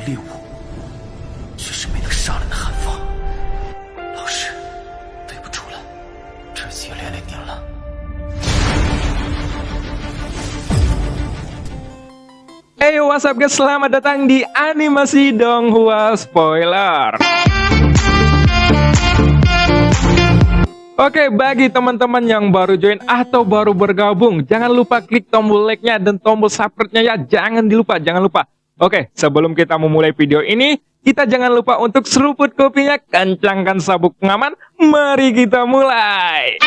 猎物，却是没能杀人的寒风。老师，对不住了，这次也连累您了。Hey, what's up guys? Selamat datang di Animasi Donghua Spoiler. Oke, bagi teman-teman yang baru join atau baru bergabung, jangan lupa klik tombol like-nya dan tombol subscribe-nya ya. Jangan lupa. Oke, sebelum kita memulai video ini, kita jangan lupa untuk seruput kopinya, kencangkan sabuk pengaman. Mari kita mulai.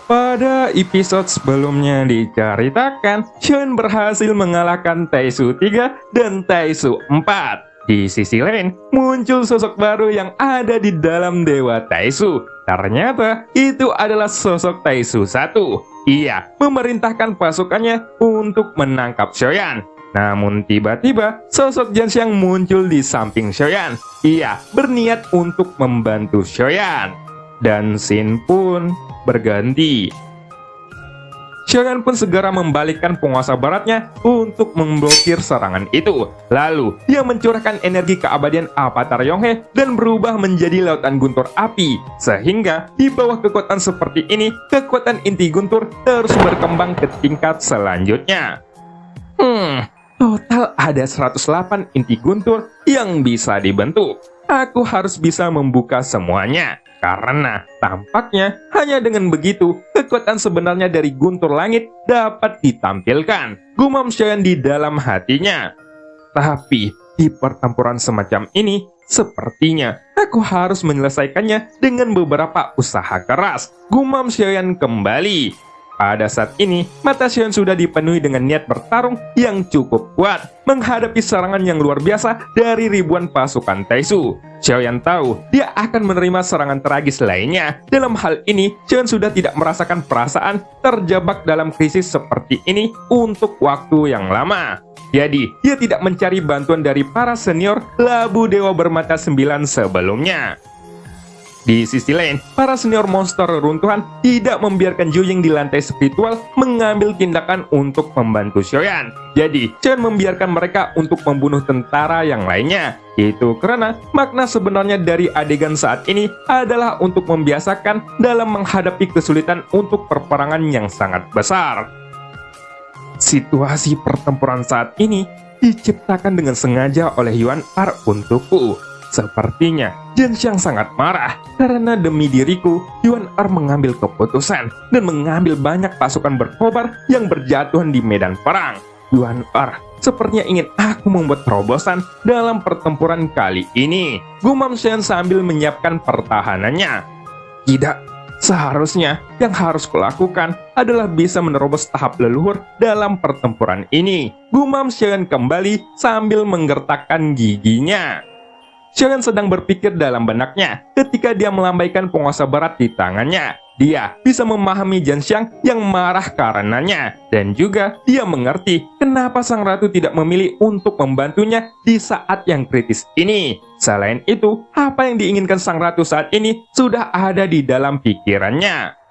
Pada episode sebelumnya diceritakan, Xion berhasil mengalahkan Taisu 3 dan Taisu 4. Di sisi lain, muncul sosok baru yang ada di dalam Dewa Taisu. Ternyata, itu adalah sosok Taisu 1. Ia memerintahkan pasukannya untuk menangkap Xiaoyan. Namun tiba-tiba, sosok Jianxiang muncul di samping Xiaoyan. Ia berniat untuk membantu Xiaoyan. Dan scene pun berganti. Xiaoyan pun segera membalikkan penguasa baratnya untuk memblokir serangan itu. Lalu, dia mencurahkan energi keabadian Avatar Yonghe dan berubah menjadi lautan guntur api. Sehingga, di bawah kekuatan seperti ini, kekuatan inti guntur terus berkembang ke tingkat selanjutnya. Total ada 108 inti guntur yang bisa dibentuk. Aku harus bisa membuka semuanya. Karena tampaknya hanya dengan begitu, kekuatan sebenarnya dari guntur langit dapat ditampilkan. Gumam Xiaoyan di dalam hatinya. Tapi di pertempuran semacam ini, sepertinya aku harus menyelesaikannya dengan beberapa usaha keras. Gumam Xiaoyan kembali. Pada saat ini, mata Xiaoyan sudah dipenuhi dengan niat bertarung yang cukup kuat menghadapi serangan yang luar biasa dari ribuan pasukan Taisu. Xiaoyan tahu dia akan menerima serangan tragis lainnya. Dalam hal ini, Xiaoyan sudah tidak merasakan perasaan terjebak dalam krisis seperti ini untuk waktu yang lama. Jadi, dia tidak mencari bantuan dari para senior Labu Dewa Bermata 9 sebelumnya. Di sisi lain, para senior monster reruntuhan tidak membiarkan Zhu Ying di lantai spiritual mengambil tindakan untuk membantu Xiaoyan. Jadi, Xiaoyan membiarkan mereka untuk membunuh tentara yang lainnya. Itu karena makna sebenarnya dari adegan saat ini adalah untuk membiasakan dalam menghadapi kesulitan untuk perperangan yang sangat besar. Situasi pertempuran saat ini diciptakan dengan sengaja oleh Yuan Er untukku. Sepertinya Jianxiang sangat marah karena demi diriku, Yuan Er mengambil keputusan dan mengambil banyak pasukan berkobar yang berjatuhan di medan perang. Yuan Er sepertinya ingin aku membuat terobosan dalam pertempuran kali ini. Gumam Xiaoyan sambil menyiapkan pertahanannya. Tidak, seharusnya yang harus kulakukan adalah bisa menerobos tahap leluhur dalam pertempuran ini. Gumam Xiaoyan kembali sambil menggertakkan giginya. Xiaoyan sedang berpikir dalam benaknya ketika dia melambaikan penguasa barat di tangannya. Dia bisa memahami Jianxiang yang marah karenanya. Dan juga dia mengerti kenapa sang ratu tidak memilih untuk membantunya di saat yang kritis ini. Selain itu, apa yang diinginkan sang ratu saat ini sudah ada di dalam pikirannya.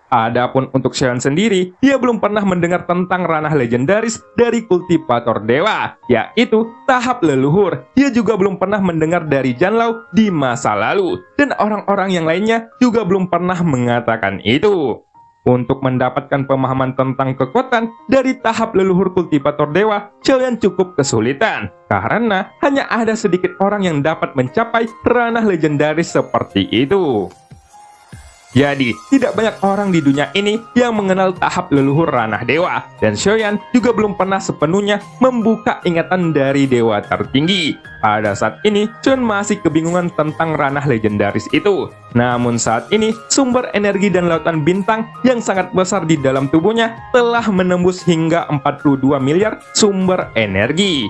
Adapun untuk Xiaoyan sendiri, dia belum pernah mendengar tentang ranah legendaris dari kultivator dewa, yaitu tahap leluhur. Dia juga belum pernah mendengar dari Janlao di masa lalu, dan orang-orang yang lainnya juga belum pernah mengatakan itu. Untuk mendapatkan pemahaman tentang kekuatan dari tahap leluhur kultivator dewa, Xiaoyan cukup kesulitan, karena hanya ada sedikit orang yang dapat mencapai ranah legendaris seperti itu. Jadi, tidak banyak orang di dunia ini yang mengenal tahap leluhur ranah dewa, dan Xiaoyan juga belum pernah sepenuhnya membuka ingatan dari dewa tertinggi. Pada saat ini, Xiaoyan masih kebingungan tentang ranah legendaris itu. Namun saat ini, sumber energi dan lautan bintang yang sangat besar di dalam tubuhnya telah menembus hingga 42 miliar sumber energi.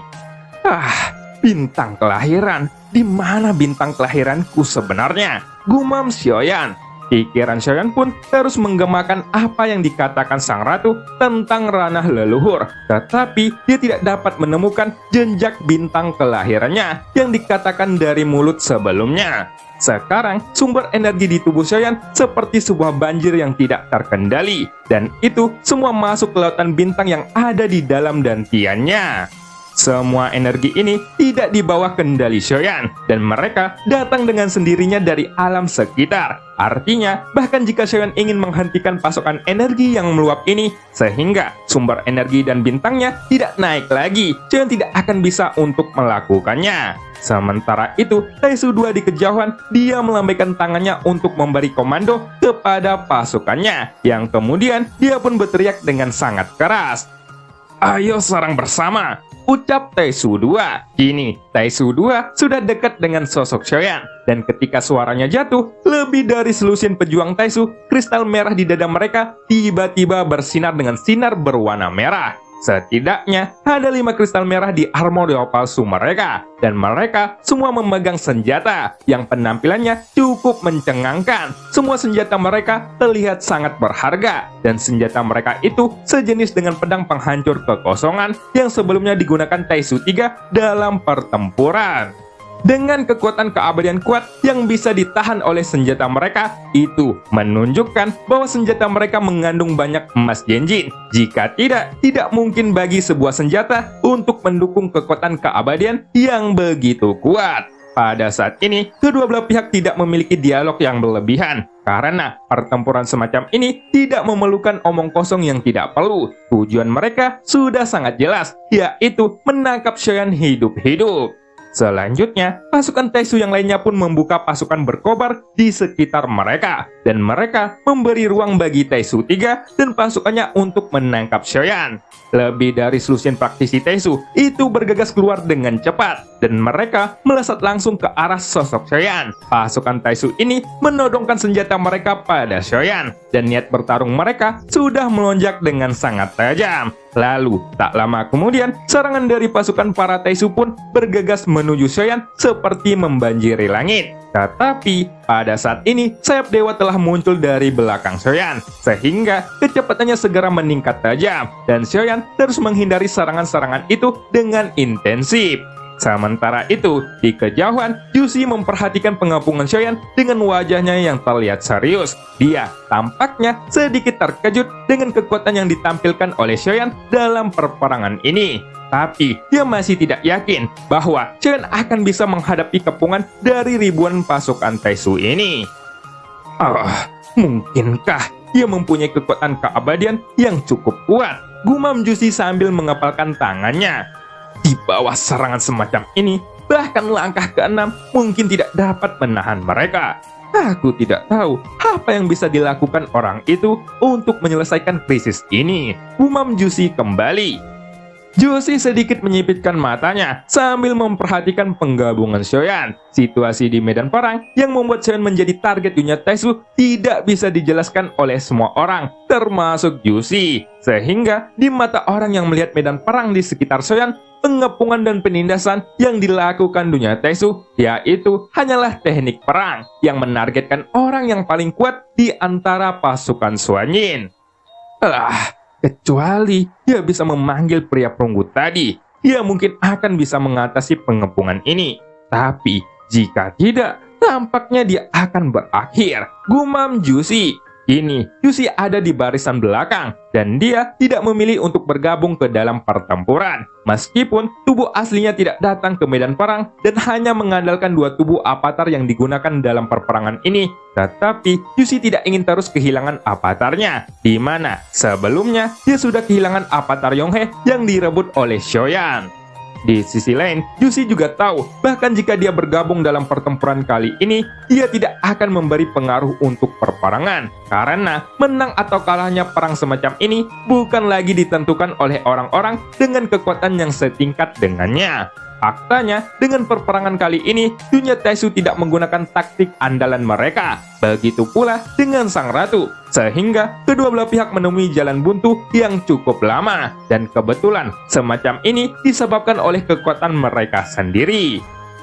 Bintang kelahiran. Di mana bintang kelahiranku sebenarnya? Gumam Xiaoyan. Pikiran Xiaoyan pun terus menggemakan apa yang dikatakan sang ratu tentang ranah leluhur. Tetapi dia tidak dapat menemukan jejak bintang kelahirannya yang dikatakan dari mulut sebelumnya. Sekarang, sumber energi di tubuh Xiaoyan seperti sebuah banjir yang tidak terkendali. Dan itu semua masuk ke lautan bintang yang ada di dalam dantiannya. Semua energi ini tidak di bawah kendali Xiaoyan, dan mereka datang dengan sendirinya dari alam sekitar. Artinya, bahkan jika Xiaoyan ingin menghentikan pasokan energi yang meluap ini, sehingga sumber energi dan bintangnya tidak naik lagi, Xiaoyan tidak akan bisa untuk melakukannya. Sementara itu, Taisu 2 di kejauhan, dia melambaikan tangannya untuk memberi komando kepada pasukannya, yang kemudian dia pun berteriak dengan sangat keras. "Ayo serang bersama!" ucap Taisu 2. Kini, Taisu 2 sudah dekat dengan sosok Xiaoyan, dan ketika suaranya jatuh, lebih dari selusin pejuang Taisu, kristal merah di dada mereka tiba-tiba bersinar dengan sinar berwarna merah. Setidaknya, ada 5 kristal merah di armor palsu mereka, dan mereka semua memegang senjata yang penampilannya cukup mencengangkan. Semua senjata mereka terlihat sangat berharga, dan senjata mereka itu sejenis dengan pedang penghancur kekosongan yang sebelumnya digunakan Taisu 3 dalam pertempuran. Dengan kekuatan keabadian kuat yang bisa ditahan oleh senjata mereka, itu menunjukkan bahwa senjata mereka mengandung banyak emas Genjin. Jika tidak mungkin bagi sebuah senjata untuk mendukung kekuatan keabadian yang begitu kuat. Pada saat ini, kedua belah pihak tidak memiliki dialog yang berlebihan, karena pertempuran semacam ini tidak memerlukan omong kosong yang tidak perlu. Tujuan mereka sudah sangat jelas, yaitu menangkap Xiaoyan hidup-hidup. Selanjutnya, pasukan Taisu yang lainnya pun membuka pasukan berkobar di sekitar mereka, dan mereka memberi ruang bagi Taisu 3 dan pasukannya untuk menangkap Xiaoyan. Lebih dari selusin praktisi Taisu itu bergegas keluar dengan cepat, dan mereka melesat langsung ke arah sosok Xiaoyan. Pasukan Taisu ini menodongkan senjata mereka pada Xiaoyan, dan niat bertarung mereka sudah melonjak dengan sangat tajam. Lalu, tak lama kemudian, serangan dari pasukan para Taisu pun bergegas menuju Xiaoyan seperti membanjiri langit. Tetapi, pada saat ini, sayap dewa telah muncul dari belakang Xiaoyan, sehingga kecepatannya segera meningkat tajam, dan Xiaoyan terus menghindari serangan-serangan itu dengan intensif. Sementara itu, di kejauhan, Jushi memperhatikan pengapungan Xiaoyan dengan wajahnya yang terlihat serius. Dia tampaknya sedikit terkejut dengan kekuatan yang ditampilkan oleh Xiaoyan dalam perperangan ini. Tapi, dia masih tidak yakin bahwa Xiaoyan akan bisa menghadapi kepungan dari ribuan pasukan Taisu ini. Mungkinkah dia mempunyai kekuatan keabadian yang cukup kuat? Gumam Jushi sambil mengepalkan tangannya. Di bawah serangan semacam ini, bahkan langkah ke-6 mungkin tidak dapat menahan mereka. Aku tidak tahu apa yang bisa dilakukan orang itu untuk menyelesaikan krisis ini. Gumam Jushi kembali. Jushi sedikit menyipitkan matanya sambil memperhatikan penggabungan Xiaoyan. Situasi di medan perang yang membuat Xiaoyan menjadi target dunia Taisu tidak bisa dijelaskan oleh semua orang, termasuk Jushi. Sehingga di mata orang yang melihat medan perang di sekitar Xiaoyan, pengepungan dan penindasan yang dilakukan dunia Taisu, yaitu hanyalah teknik perang yang menargetkan orang yang paling kuat di antara pasukan Suanyin. Kecuali dia bisa memanggil pria perunggu tadi, dia mungkin akan bisa mengatasi pengepungan ini. Tapi jika tidak, tampaknya dia akan berakhir. Gumam Jushi. Kini, Jushi ada di barisan belakang, dan dia tidak memilih untuk bergabung ke dalam pertempuran. Meskipun tubuh aslinya tidak datang ke medan perang dan hanya mengandalkan 2 tubuh avatar yang digunakan dalam perperangan ini, tetapi Jushi tidak ingin terus kehilangan avatarnya, di mana sebelumnya dia sudah kehilangan avatar Yonghe yang direbut oleh Xiaoyan. Di sisi lain, Jushi juga tahu bahkan jika dia bergabung dalam pertempuran kali ini, dia tidak akan memberi pengaruh untuk perperangan, karena menang atau kalahnya perang semacam ini bukan lagi ditentukan oleh orang-orang dengan kekuatan yang setingkat dengannya. Faktanya, dengan perperangan kali ini, dunia Taisu tidak menggunakan taktik andalan mereka. Begitu pula dengan sang ratu, sehingga kedua belah pihak menemui jalan buntu yang cukup lama. Dan kebetulan, semacam ini disebabkan oleh kekuatan mereka sendiri.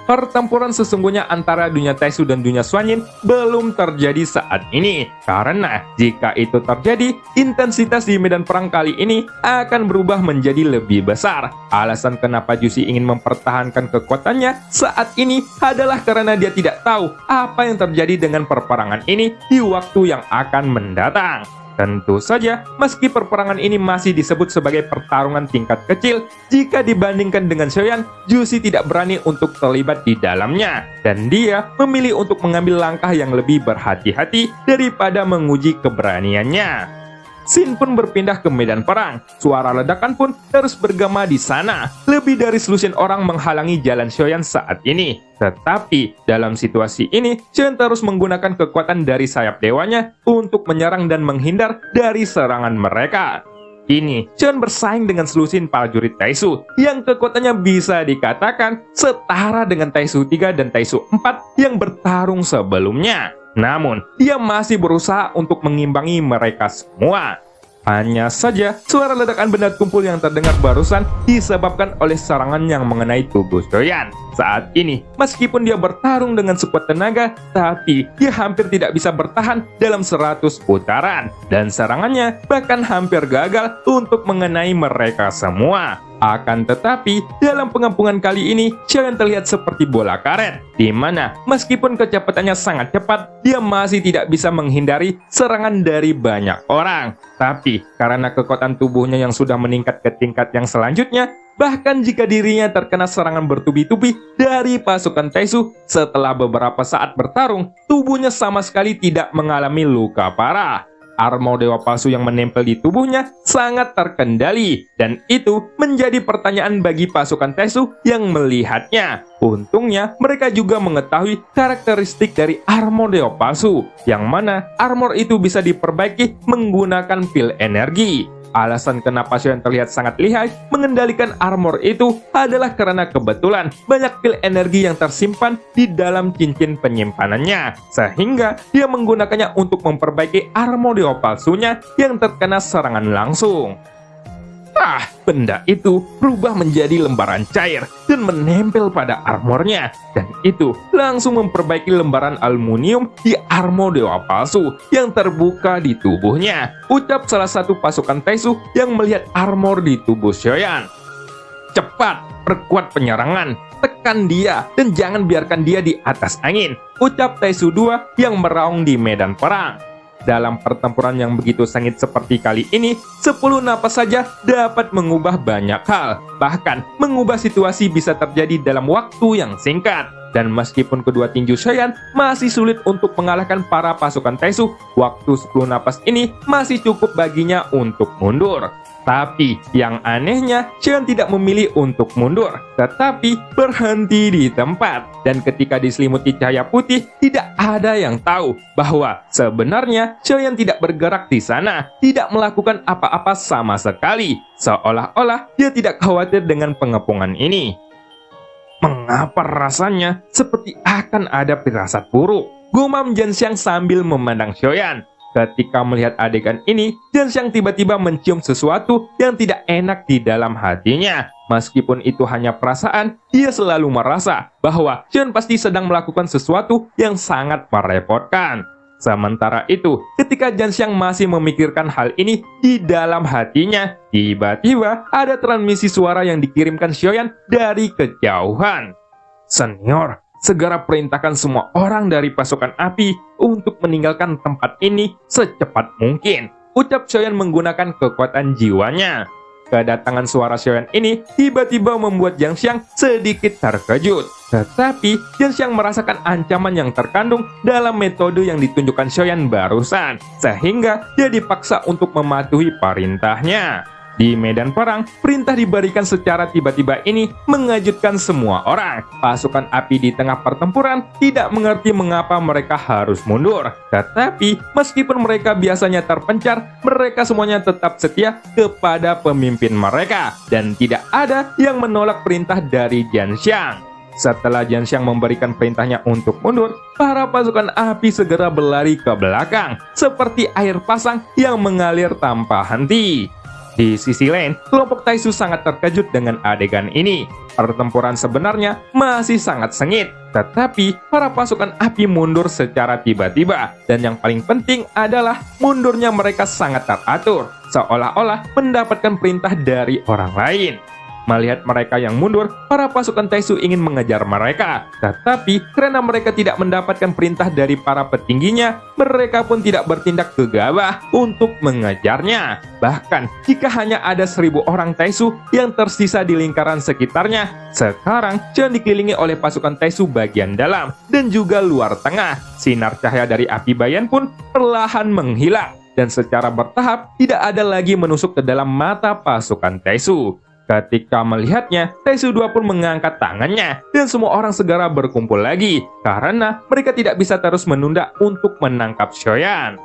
pertempuran sesungguhnya antara dunia Taisu dan dunia Xuanyin belum terjadi saat ini. Karena jika itu terjadi, intensitas di medan perang kali ini akan berubah menjadi lebih besar. Alasan kenapa Jushi ingin mempertahankan kekuatannya saat ini adalah karena dia tidak tahu apa yang terjadi dengan perperangan ini di waktu yang akan mendatang. Tentu saja, meski perperangan ini masih disebut sebagai pertarungan tingkat kecil, jika dibandingkan dengan Xiaoyan, Jushi tidak berani untuk terlibat di dalamnya, dan dia memilih untuk mengambil langkah yang lebih berhati-hati daripada menguji keberaniannya. Xin pun berpindah ke medan perang. Suara ledakan pun terus bergema di sana. Lebih dari selusin orang menghalangi jalan Xiaoyan saat ini. Tetapi dalam situasi ini, Chen terus menggunakan kekuatan dari sayap dewanya untuk menyerang dan menghindar dari serangan mereka. Kini, Chen bersaing dengan selusin prajurit Taisu yang kekuatannya bisa dikatakan setara dengan Taisu 3 dan Taisu 4 yang bertarung sebelumnya. Namun, dia masih berusaha untuk mengimbangi mereka semua. Hanya saja, suara ledakan benda tumpul yang terdengar barusan disebabkan oleh serangan yang mengenai tubuh Xiaoyan. Saat ini, meskipun dia bertarung dengan sekuat tenaga, tapi dia hampir tidak bisa bertahan dalam 100 putaran. Dan serangannya bahkan hampir gagal untuk mengenai mereka semua. Akan tetapi, dalam pengampungan kali ini, Xiaoyan terlihat seperti bola karet, di mana meskipun kecepatannya sangat cepat, dia masih tidak bisa menghindari serangan dari banyak orang. Tapi, karena kekuatan tubuhnya yang sudah meningkat ke tingkat yang selanjutnya, bahkan jika dirinya terkena serangan bertubi-tubi dari pasukan Taisu, setelah beberapa saat bertarung, tubuhnya sama sekali tidak mengalami luka parah. Armor dewa palsu yang menempel di tubuhnya sangat terkendali, dan itu menjadi pertanyaan bagi pasukan Taisu yang melihatnya. Untungnya, mereka juga mengetahui karakteristik dari armor dewa palsu, yang mana armor itu bisa diperbaiki menggunakan pil energi. Alasan kenapa Xiaoyan terlihat sangat lihai mengendalikan armor itu adalah karena kebetulan banyak pil energi yang tersimpan di dalam cincin penyimpanannya, sehingga dia menggunakannya untuk memperbaiki armor dewa palsunya yang terkena serangan langsung. Benda itu berubah menjadi lembaran cair dan menempel pada armornya, dan itu langsung memperbaiki lembaran aluminium di armor dewa palsu yang terbuka di tubuhnya, ucap salah satu pasukan Taisu yang melihat armor di tubuh Xiaoyan. Cepat, perkuat penyerangan, tekan dia, dan jangan biarkan dia di atas angin, ucap Taisu 2 yang meraung di medan perang. Dalam pertempuran yang begitu sengit seperti kali ini, 10 napas saja dapat mengubah banyak hal. Bahkan, mengubah situasi bisa terjadi dalam waktu yang singkat. Dan meskipun kedua tinju Xiaoyan masih sulit untuk mengalahkan para pasukan Taisu, waktu 10 napas ini masih cukup baginya untuk mundur. Tapi, yang anehnya, Xiaoyan tidak memilih untuk mundur, tetapi berhenti di tempat. Dan ketika diselimuti cahaya putih, tidak ada yang tahu bahwa sebenarnya Xiaoyan tidak bergerak di sana, tidak melakukan apa-apa sama sekali, seolah-olah dia tidak khawatir dengan pengepungan ini. Mengapa rasanya seperti akan ada firasat buruk? Gumam Zhenxiang sambil memandang Xiaoyan. Ketika melihat adegan ini, Zhenxiang tiba-tiba mencium sesuatu yang tidak enak di dalam hatinya. Meskipun itu hanya perasaan, dia selalu merasa bahwa Xiaoyan pasti sedang melakukan sesuatu yang sangat merepotkan. Sementara itu, ketika Zhenxiang masih memikirkan hal ini di dalam hatinya, tiba-tiba ada transmisi suara yang dikirimkan Xiaoyan dari kejauhan. "Senior, segera perintahkan semua orang dari pasukan api untuk meninggalkan tempat ini secepat mungkin," ucap Xiaoyan menggunakan kekuatan jiwanya. Kedatangan suara Xiaoyan ini tiba-tiba membuat Zhenxiang sedikit terkejut. Tetapi, Zhenxiang merasakan ancaman yang terkandung dalam metode yang ditunjukkan Xiaoyan barusan, sehingga dia dipaksa untuk mematuhi perintahnya. Di medan perang, perintah diberikan secara tiba-tiba ini mengejutkan semua orang. Pasukan api di tengah pertempuran tidak mengerti mengapa mereka harus mundur. Tetapi, meskipun mereka biasanya terpencar, mereka semuanya tetap setia kepada pemimpin mereka. Dan tidak ada yang menolak perintah dari Zhenxiang. Setelah Zhenxiang memberikan perintahnya untuk mundur, para pasukan api segera berlari ke belakang, seperti air pasang yang mengalir tanpa henti. Di sisi lain, kelompok Taisu sangat terkejut dengan adegan ini. Pertempuran sebenarnya masih sangat sengit, tetapi para pasukan api mundur secara tiba-tiba. Dan yang paling penting adalah mundurnya mereka sangat teratur, seolah-olah mendapatkan perintah dari orang lain. Melihat mereka yang mundur, para pasukan Taisu ingin mengejar mereka. Tetapi karena mereka tidak mendapatkan perintah dari para petingginya, mereka pun tidak bertindak gegabah untuk mengejarnya. Bahkan jika hanya ada 1.000 orang Taisu yang tersisa di lingkaran sekitarnya, sekarang Chen dikelilingi oleh pasukan Taisu bagian dalam dan juga luar tengah. Sinar cahaya dari api bayan pun perlahan menghilang, dan secara bertahap tidak ada lagi menusuk ke dalam mata pasukan Taisu. Ketika melihatnya, Taisu 2 pun mengangkat tangannya, dan semua orang segera berkumpul lagi, karena mereka tidak bisa terus menunda untuk menangkap Shoyan.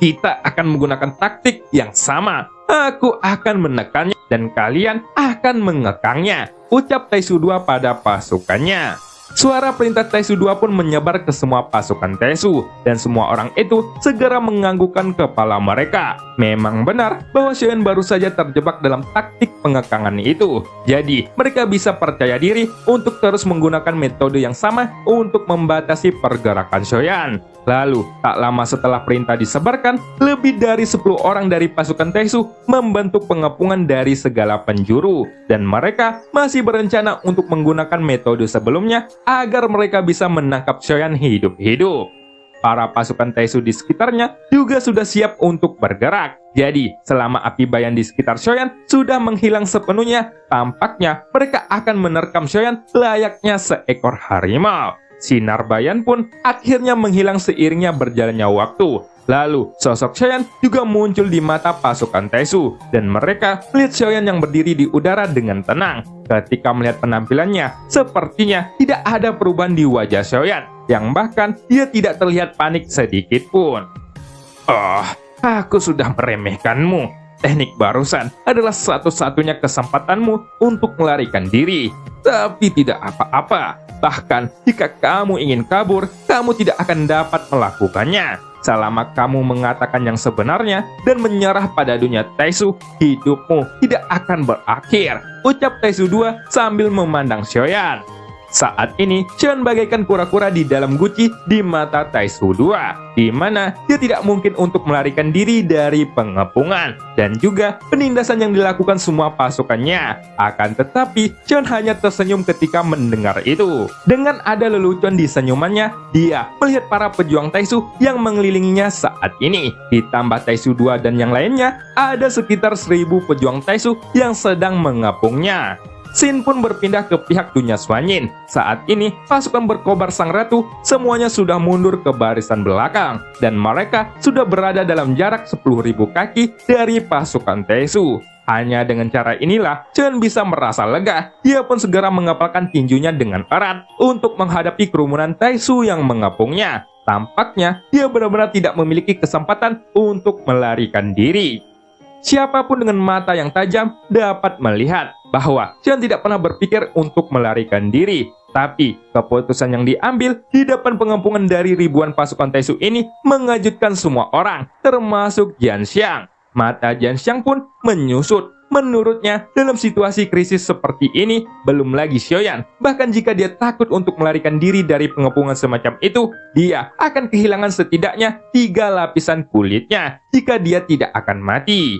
Kita akan menggunakan taktik yang sama. Aku akan menekannya, dan kalian akan mengekangnya, ucap Taisu 2 pada pasukannya. Suara perintah Taisu 2 pun menyebar ke semua pasukan Taisu, dan semua orang itu segera menganggukkan kepala mereka. Memang benar bahwa Shoyan baru saja terjebak dalam taktik pengekangan itu. Jadi, mereka bisa percaya diri untuk terus menggunakan metode yang sama untuk membatasi pergerakan Shoyan. Lalu, tak lama setelah perintah disebarkan, lebih dari 10 orang dari pasukan Taisu membentuk pengepungan dari segala penjuru, dan mereka masih berencana untuk menggunakan metode sebelumnya agar mereka bisa menangkap Shoyan hidup-hidup. Para pasukan Taisu di sekitarnya juga sudah siap untuk bergerak. Jadi, selama api bayan di sekitar Shoyan sudah menghilang sepenuhnya, tampaknya mereka akan menerkam Shoyan layaknya seekor harimau. Sinar bayan pun akhirnya menghilang seiringnya berjalannya waktu. Lalu, sosok Shoyan juga muncul di mata pasukan Taisu, dan mereka melihat Shoyan yang berdiri di udara dengan tenang. Ketika melihat penampilannya, sepertinya tidak ada perubahan di wajah Shoyan, yang bahkan dia tidak terlihat panik sedikit pun. Oh, aku sudah meremehkanmu. Teknik barusan adalah satu-satunya kesempatanmu untuk melarikan diri. Tapi tidak apa-apa. Bahkan jika kamu ingin kabur, kamu tidak akan dapat melakukannya. Selama kamu mengatakan yang sebenarnya dan menyerah pada dunia Taisu, hidupmu tidak akan berakhir, ucap Taisu 2 sambil memandang Shoyan. Saat ini, Shoyan bagaikan kura-kura di dalam guci di mata Taisu 2, di mana dia tidak mungkin untuk melarikan diri dari pengepungan dan juga penindasan yang dilakukan semua pasukannya. Akan tetapi, Shoyan hanya tersenyum ketika mendengar itu. Dengan ada lelucon di senyumannya, dia melihat para pejuang Taisu yang mengelilinginya saat ini. Ditambah Taisu 2 dan yang lainnya, ada sekitar 1.000 pejuang Taisu yang sedang mengepungnya. Scene pun berpindah ke pihak dunia Suanyin. Saat ini, pasukan berkobar sang ratu semuanya sudah mundur ke barisan belakang, dan mereka sudah berada dalam jarak 10.000 kaki dari pasukan Taisu. Hanya dengan cara inilah, Chen bisa merasa lega. Dia pun segera mengepalkan tinjunya dengan erat untuk menghadapi kerumunan Taisu yang mengepungnya. Tampaknya, dia benar-benar tidak memiliki kesempatan untuk melarikan diri. Siapapun dengan mata yang tajam dapat melihat bahwa Chen tidak pernah berpikir untuk melarikan diri. Tapi, keputusan yang diambil di depan pengepungan dari ribuan pasukan Taisu ini mengejutkan semua orang, termasuk Jian Xiang. Mata Jian Xiang pun menyusut. Menurutnya, dalam situasi krisis seperti ini, belum lagi Shoyan. Bahkan jika dia takut untuk melarikan diri dari pengepungan semacam itu, dia akan kehilangan setidaknya 3 lapisan kulitnya jika dia tidak akan mati.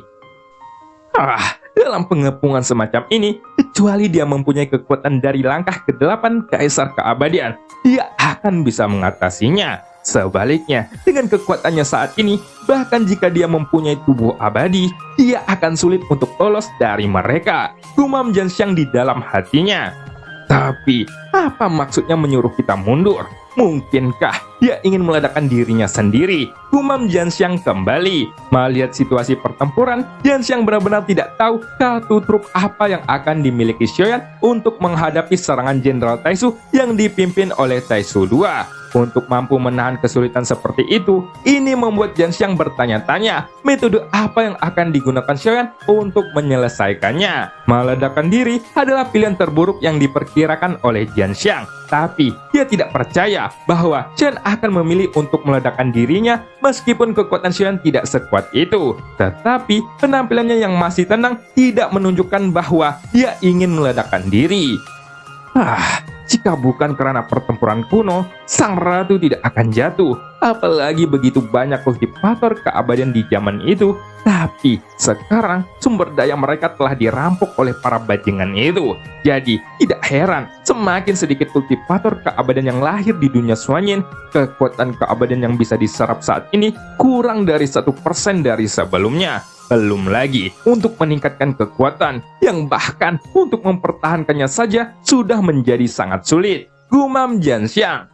Dalam pengepungan semacam ini, kecuali dia mempunyai kekuatan dari langkah ke-8 Kaisar Keabadian, dia akan bisa mengatasinya. Sebaliknya, dengan kekuatannya saat ini, bahkan jika dia mempunyai tubuh abadi, dia akan sulit untuk lolos dari mereka, gumam Jian Xiang di dalam hatinya. Tapi, apa maksudnya menyuruh kita mundur? Mungkinkah dia ingin meledakkan dirinya sendiri? Gumam Jian Xiang kembali. Melihat situasi pertempuran, Jian Xiang benar-benar tidak tahu kartu truf apa yang akan dimiliki Shoyan untuk menghadapi serangan Jenderal Taisu yang dipimpin oleh Taisu 2. Untuk mampu menahan kesulitan seperti itu, ini membuat Jianxiang bertanya-tanya metode apa yang akan digunakan Xiaoyan untuk menyelesaikannya. Meledakkan diri adalah pilihan terburuk yang diperkirakan oleh Jianxiang. Tapi dia tidak percaya bahwa Xiaoyan akan memilih untuk meledakkan dirinya meskipun kekuatan Xiaoyan tidak sekuat itu. Tetapi penampilannya yang masih tenang tidak menunjukkan bahwa dia ingin meledakkan diri. Jika bukan karena pertempuran kuno, sang ratu tidak akan jatuh. Apalagi begitu banyak kultivator keabadian di zaman itu. Tapi sekarang sumber daya mereka telah dirampok oleh para bajingan itu. Jadi tidak heran semakin sedikit kultivator keabadian yang lahir di dunia Xuanyin. Kekuatan keabadian yang bisa diserap saat ini kurang dari 1% dari sebelumnya. Belum lagi untuk meningkatkan kekuatan yang bahkan untuk mempertahankannya saja sudah menjadi sangat sulit. Gumam Jianxiang.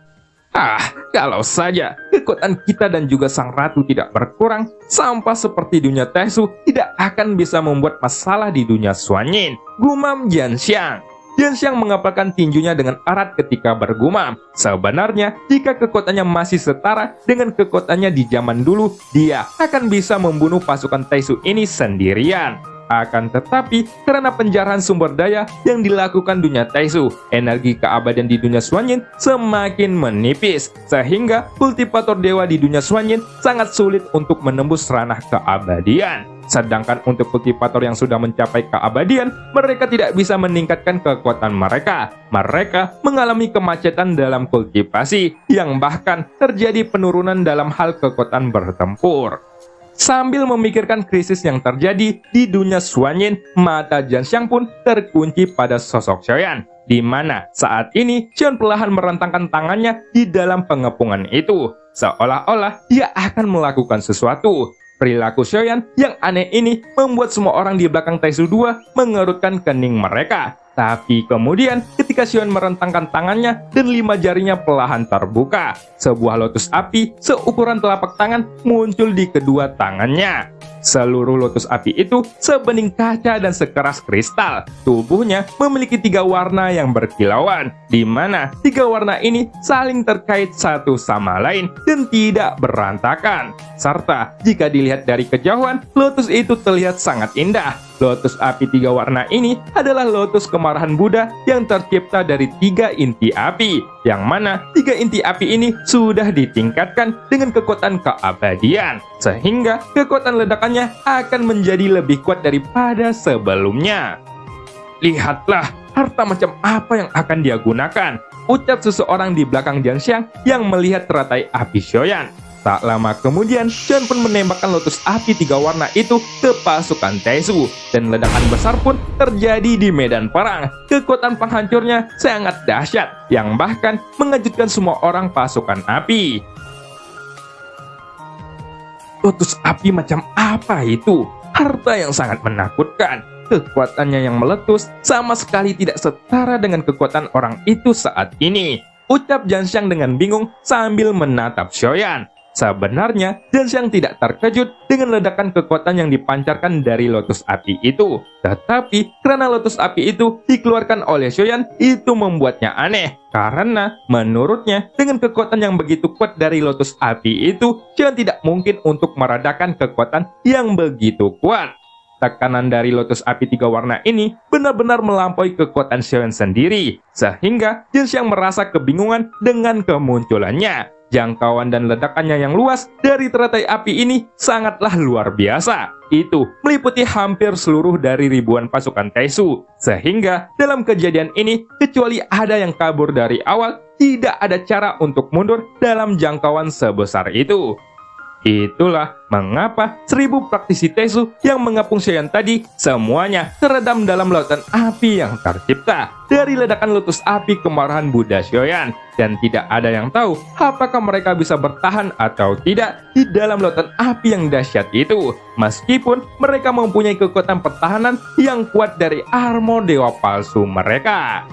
Kalau saja kekuatan kita dan juga sang ratu tidak berkurang, sampah seperti dunia Tesu tidak akan bisa membuat masalah di dunia Xuanyin. Gumam Jianxiang. Jianxiang mengepalkan tinjunya dengan erat ketika bergumam. Sebenarnya, jika kekuatannya masih setara dengan kekuatannya di zaman dulu, dia akan bisa membunuh pasukan Taisu ini sendirian. Akan tetapi, karena penjarahan sumber daya yang dilakukan dunia Taisu, energi keabadian di dunia Xuanyin semakin menipis, sehingga kultivator dewa di dunia Xuanyin sangat sulit untuk menembus ranah keabadian. Sedangkan untuk kultivator yang sudah mencapai keabadian, mereka tidak bisa meningkatkan kekuatan mereka. Mereka mengalami kemacetan dalam kultivasi, yang bahkan terjadi penurunan dalam hal kekuatan bertempur. Sambil memikirkan krisis yang terjadi di dunia Xuanyin, mata Jianxiang pun terkunci pada sosok Xiaoyan, di mana saat ini Xiaoyan perlahan merentangkan tangannya di dalam pengepungan itu, seolah-olah dia akan melakukan sesuatu. Perilaku Xiaoyan yang aneh ini membuat semua orang di belakang Taisu 2 mengerutkan kening mereka. Tapi kemudian ketika Xiaoyan merentangkan tangannya dan 5 jarinya perlahan terbuka, sebuah lotus api seukuran telapak tangan muncul di kedua tangannya. Seluruh lotus api itu sebening kaca dan sekeras kristal. Tubuhnya memiliki 3 warna yang berkilauan, di mana 3 warna ini saling terkait satu sama lain dan tidak berantakan. Serta jika dilihat dari kejauhan, lotus itu terlihat sangat indah. Lotus api 3 warna ini adalah lotus kemarahan Buddha yang tercipta dari 3 inti api, yang mana 3 inti api ini sudah ditingkatkan dengan kekuatan keabadian, sehingga kekuatan ledakannya akan menjadi lebih kuat daripada sebelumnya. Lihatlah harta macam apa yang akan dia gunakan, ucap seseorang di belakang Jianxiang yang melihat teratai api Xiaoyan. Tak lama kemudian, Xiaoyan pun menembakkan lotus api 3 warna itu ke pasukan Taisu, dan ledakan besar pun terjadi di medan perang. Kekuatan penghancurnya sangat dahsyat, yang bahkan mengejutkan semua orang pasukan api. Lotus api macam apa itu? Harta yang sangat menakutkan. Kekuatannya yang meletus sama sekali tidak setara dengan kekuatan orang itu saat ini, ucap Jianxiang dengan bingung sambil menatap Xiaoyan. Sebenarnya, Jianxiang tidak terkejut dengan ledakan kekuatan yang dipancarkan dari lotus api itu. Tetapi, karena lotus api itu dikeluarkan oleh Xiaoyan, itu membuatnya aneh. Karena, menurutnya, dengan kekuatan yang begitu kuat dari lotus api itu, Xiaoyan tidak mungkin untuk meredakan kekuatan yang begitu kuat. Tekanan dari lotus api 3 warna ini benar-benar melampaui kekuatan Xiaoyan sendiri, sehingga Jianxiang merasa kebingungan dengan kemunculannya. Jangkauan dan ledakannya yang luas dari teratai api ini sangatlah luar biasa. Itu meliputi hampir seluruh dari ribuan pasukan Taisu, sehingga dalam kejadian ini, kecuali ada yang kabur dari awal, tidak ada cara untuk mundur dalam jangkauan sebesar itu. Itulah mengapa 1000 praktisi Taisu yang mengepung Xiaoyan tadi semuanya teredam dalam lautan api yang tercipta dari ledakan lotus api kemarahan Buddha Xiaoyan, dan tidak ada yang tahu apakah mereka bisa bertahan atau tidak di dalam lautan api yang dahsyat itu, meskipun mereka mempunyai kekuatan pertahanan yang kuat dari armor dewa palsu mereka.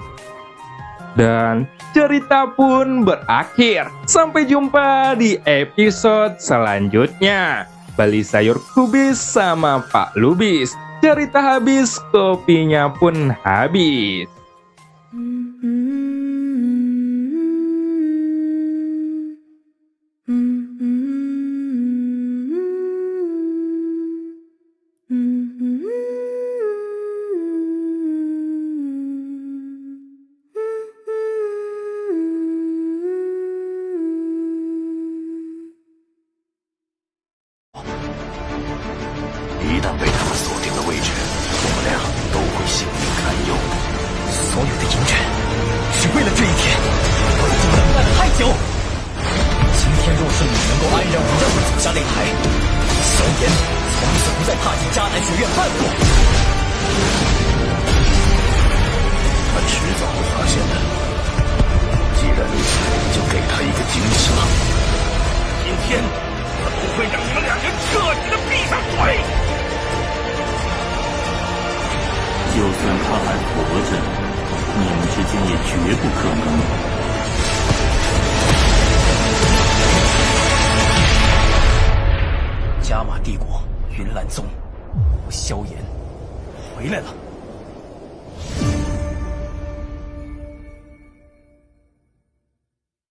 Dan cerita pun berakhir. Sampai jumpa di episode selanjutnya. Beli sayur kubis sama Pak Lubis. Cerita habis, kopinya pun habis. 所有的隐忍，只为了这一天。我已经等待了太久。今天若是你能够安然无恙地走下擂台，萧炎从此不再踏进迦南学院半步。他迟早会发现的。既然如此，就给他一个惊喜吧。今天我不会让你们两人彻底的闭上嘴。就算他还活着，你们之间也绝不可能。加玛帝国云岚宗，我萧炎回来了。